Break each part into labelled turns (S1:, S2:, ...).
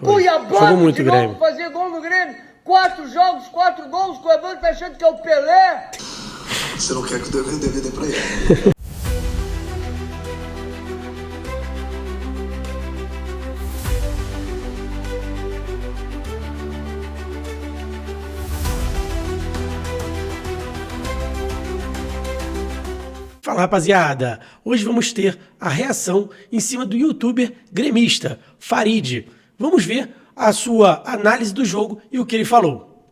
S1: Cuiabá
S2: muito
S1: de
S2: Grêmio.
S1: novo fazer gol no Grêmio. 4 jogos, 4 gols. O Cuiabá tá achando que é o Pelé.
S3: Você não quer que eu dê DVD pra ele.
S2: Fala, rapaziada! Hoje vamos ter a reação em cima do youtuber gremista, Farid. Vamos ver a sua análise do jogo e o que ele falou.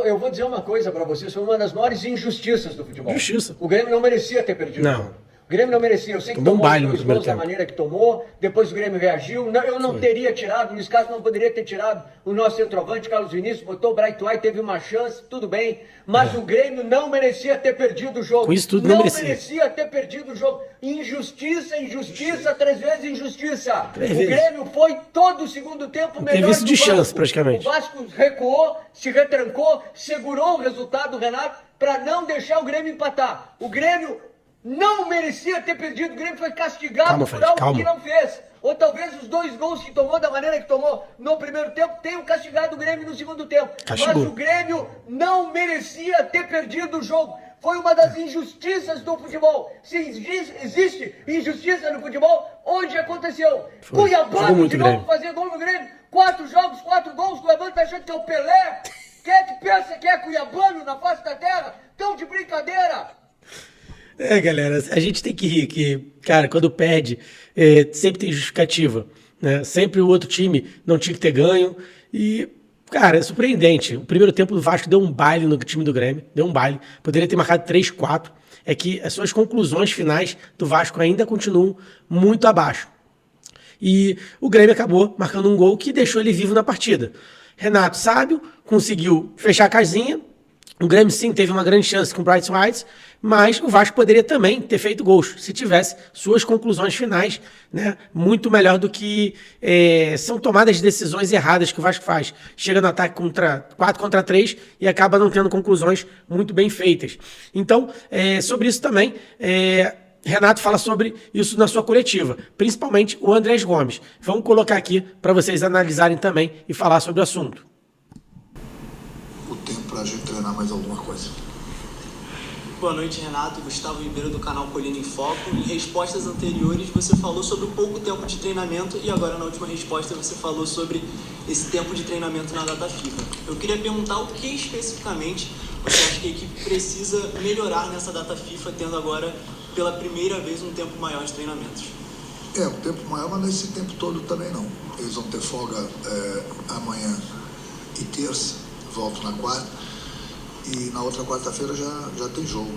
S1: Eu vou dizer uma coisa pra vocês, foi uma das maiores injustiças do futebol.
S2: Justiça.
S1: O Grêmio não merecia ter perdido.
S2: Não.
S1: O Grêmio não merecia. Eu sei que
S2: Tomou um
S1: tomou
S2: baile no
S1: os
S2: primeiro
S1: gols da
S2: tempo.
S1: maneira que tomou, depois o Grêmio reagiu. Não, eu não teria tirado, Luiz Castro não poderia ter tirado o nosso centroavante, Carlos Vinícius, botou o Bright White, teve uma chance, tudo bem. Mas o Grêmio não merecia ter perdido o jogo.
S2: Com isso tudo não merecia.
S1: ter perdido o jogo. Injustiça, injustiça, 3 vezes injustiça.
S2: 3
S1: o
S2: vezes.
S1: Grêmio foi todo o segundo tempo melhor
S2: visto
S1: que
S2: de
S1: o Vasco.
S2: chance, praticamente.
S1: O Vasco recuou, se retrancou, segurou o resultado, Renato, para não deixar o Grêmio empatar. O Grêmio não merecia ter perdido, o Grêmio foi castigado
S2: Calma,
S1: por
S2: Fred,
S1: algo
S2: calma.
S1: que não fez. Ou talvez os 2 gols que tomou, da maneira que tomou no primeiro tempo, tenham castigado o Grêmio no segundo tempo.
S2: Castigou.
S1: Mas o Grêmio não merecia ter perdido o jogo. Foi uma das injustiças do futebol. Se existe injustiça no futebol, onde aconteceu? Cuiabá
S2: Jogou muito
S1: de novo
S2: Grêmio.
S1: fazer gol no Grêmio. 4 jogos, 4 gols, o Cuiabá tá achando que é o Pelé. Quem é que pensa que é cuiabano na face da terra? Tão de brincadeira.
S2: Galera, a gente tem que rir que, cara, quando perde, sempre tem justificativa, né? Sempre o outro time não tinha que ter ganho e, cara, é surpreendente. O primeiro tempo do Vasco deu um baile no time do Grêmio, deu um baile, poderia ter marcado 3-4, é que as suas conclusões finais do Vasco ainda continuam muito abaixo. E o Grêmio acabou marcando um gol que deixou ele vivo na partida. Renato sábio, conseguiu fechar a casinha. O Grêmio sim teve uma grande chance com o Bright White, mas o Vasco poderia também ter feito gols, se tivesse suas conclusões finais, né, muito melhor do que são tomadas de decisões erradas que o Vasco faz. Chega no ataque 4 contra 3 e acaba não tendo conclusões muito bem feitas. Então, sobre isso também, Renato fala sobre isso na sua coletiva, principalmente o Andrés Gomes. Vamos colocar aqui para vocês analisarem também e falar sobre o assunto.
S3: O tempo pra gente treinar mais alguma coisa.
S4: Boa noite, Renato. Gustavo Ribeiro, do canal Colina em Foco. Em respostas anteriores, você falou sobre o pouco tempo de treinamento e agora, na última resposta, você falou sobre esse tempo de treinamento na data FIFA. Eu queria perguntar o que especificamente você acha que a equipe precisa melhorar nessa data FIFA, tendo agora, pela primeira vez, um tempo maior de treinamentos.
S3: Um tempo maior, mas nesse tempo todo também não. Eles vão ter folga amanhã e terça, volto na quarta. E na outra quarta-feira já tem jogo.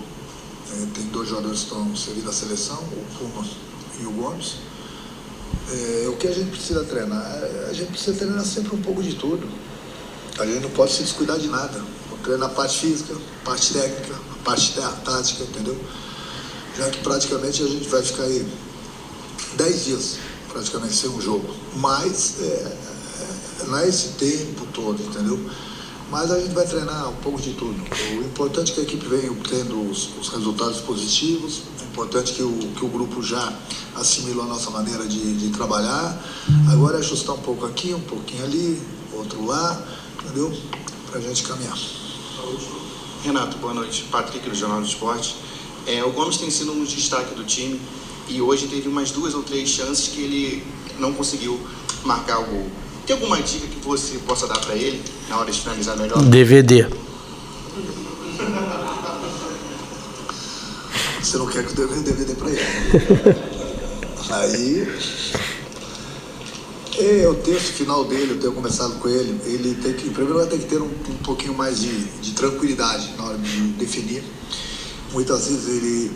S3: Tem 2 jogadores que estão servindo à seleção, o Pumas e o Gomes. O que a gente precisa treinar? A gente precisa treinar sempre um pouco de tudo. A gente não pode se descuidar de nada. Treinar a parte física, a parte técnica, a parte tática, entendeu? Já que praticamente a gente vai ficar aí 10 dias praticamente sem um jogo. Mas não é esse tempo todo, entendeu? Mas a gente vai treinar um pouco de tudo. O importante é que a equipe venha tendo os resultados positivos. É importante que o grupo já assimilou a nossa maneira de trabalhar. Agora é ajustar um pouco aqui, um pouquinho ali, outro lá, entendeu? Pra gente caminhar.
S5: Renato, boa noite. Patrick, do Jornal do Esporte. O Gomes tem sido um destaque do time e hoje teve umas 2 ou 3 chances que ele não conseguiu marcar o gol. Tem alguma dica que você possa dar para ele na hora de finalizar melhor?
S2: DVD.
S3: Você não quer que eu dê DVD pra ele. Aí, o texto final dele, eu tenho conversado com ele, ele tem que, primeiro vai ter que ter um pouquinho mais de tranquilidade na hora de definir. Muitas vezes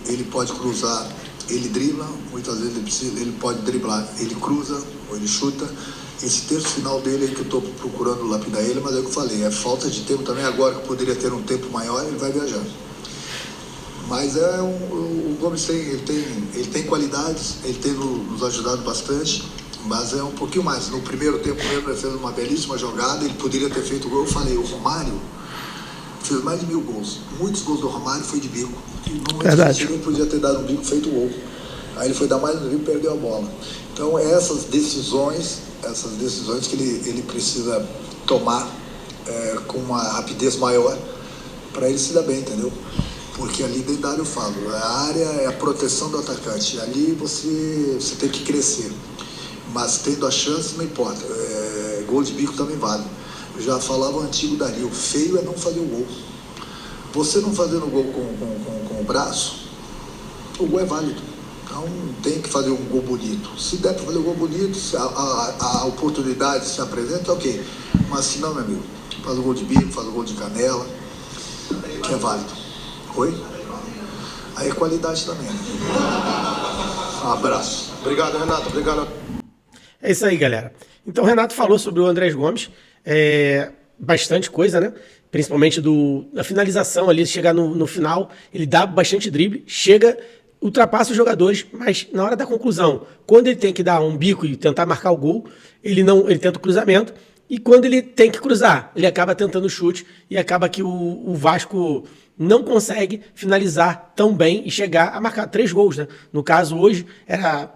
S3: ele pode cruzar, ele dribla, muitas vezes ele pode driblar, ele cruza ou ele chuta. Esse texto final dele é que eu estou procurando lapidar ele, mas é o que eu falei, é falta de tempo também. Agora que poderia ter um tempo maior, ele vai viajar. Mas o Gomes ele tem qualidades, ele tem nos ajudado bastante, mas é um pouquinho mais. No primeiro tempo mesmo, ele fez uma belíssima jogada, ele poderia ter feito gol. Eu falei, o Romário fez mais de 1000 gols. Muitos gols do Romário foi de bico. E não
S2: Verdade.
S3: ele podia ter dado um bico, feito gol. Aí ele foi dar mais no drible e perdeu a bola. Então essas decisões que ele precisa tomar com uma rapidez maior para ele se dar bem, entendeu? Porque ali dentro da área eu falo, a área é a proteção do atacante, ali você tem que crescer, mas tendo a chance não importa, gol de bico também vale. Eu já falava o antigo Dario, feio é não fazer o gol. Você não fazendo o gol com o braço, o gol é válido. Então tem que fazer um gol bonito. Se der para fazer um gol bonito, se a oportunidade se apresenta, ok. Mas se não, meu amigo, faz o gol de bico, faz o gol de canela, que é válido. Oi? Aí é qualidade também. Né? Um abraço.
S5: Obrigado, Renato. Obrigado.
S2: É isso aí, galera. Então o Renato falou sobre o Andrés Gomes, bastante coisa, né? Principalmente da finalização ali, chegar no final, ele dá bastante drible, ultrapassa os jogadores, mas na hora da conclusão, quando ele tem que dar um bico e tentar marcar o gol, ele tenta o cruzamento, e quando ele tem que cruzar, ele acaba tentando o chute, e acaba que o Vasco não consegue finalizar tão bem e chegar a marcar 3 gols, né? No caso, hoje,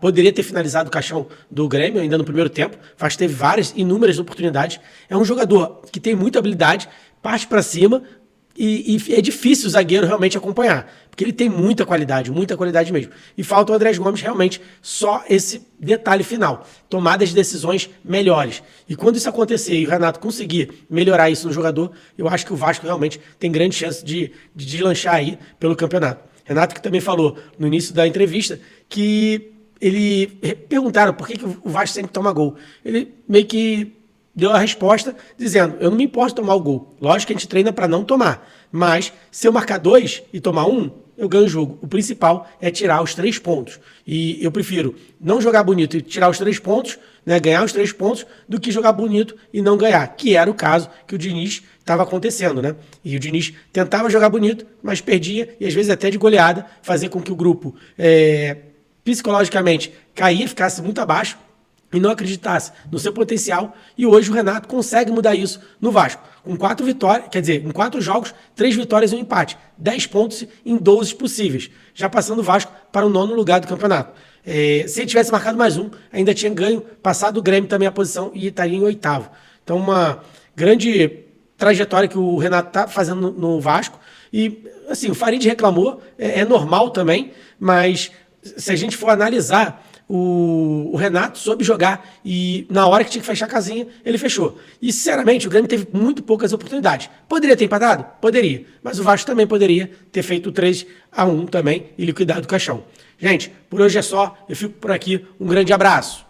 S2: poderia ter finalizado o caixão do Grêmio ainda no primeiro tempo. Vasco teve inúmeras oportunidades. É um jogador que tem muita habilidade, parte para cima, e é difícil o zagueiro realmente acompanhar, porque ele tem muita qualidade mesmo. E falta o Andrés Gomes realmente só esse detalhe final, tomadas de decisões melhores. E quando isso acontecer e o Renato conseguir melhorar isso no jogador, eu acho que o Vasco realmente tem grande chance de deslanchar aí pelo campeonato. Renato que também falou no início da entrevista que perguntaram por que o Vasco sempre toma gol. Ele meio que deu a resposta dizendo, eu não me importo de tomar o gol. Lógico que a gente treina para não tomar. Mas se eu marcar 2 e tomar 1, eu ganho o jogo. O principal é tirar os 3 pontos. E eu prefiro não jogar bonito e tirar os 3 pontos, né, ganhar os 3 pontos, do que jogar bonito e não ganhar. Que era o caso que o Diniz estava acontecendo, né? E o Diniz tentava jogar bonito, mas perdia, e às vezes até de goleada, fazer com que o grupo psicologicamente ficasse muito abaixo, e não acreditasse no seu potencial, e hoje o Renato consegue mudar isso no Vasco. Com 4 vitórias, em 4 jogos, 3 vitórias e um empate. 10 pontos em 12 possíveis, já passando o Vasco para o 9º lugar do campeonato. Se ele tivesse marcado mais um, ainda tinha ganho, passado o Grêmio também a posição e estaria em 8º. Então uma grande trajetória que o Renato está fazendo no Vasco. E assim, o Farid reclamou, é normal também, mas se a gente for analisar, o Renato soube jogar e na hora que tinha que fechar a casinha, ele fechou. E, sinceramente, o Grêmio teve muito poucas oportunidades. Poderia ter empatado? Poderia. Mas o Vasco também poderia ter feito 3-1 também e liquidado o caixão. Gente, por hoje é só. Eu fico por aqui. Um grande abraço.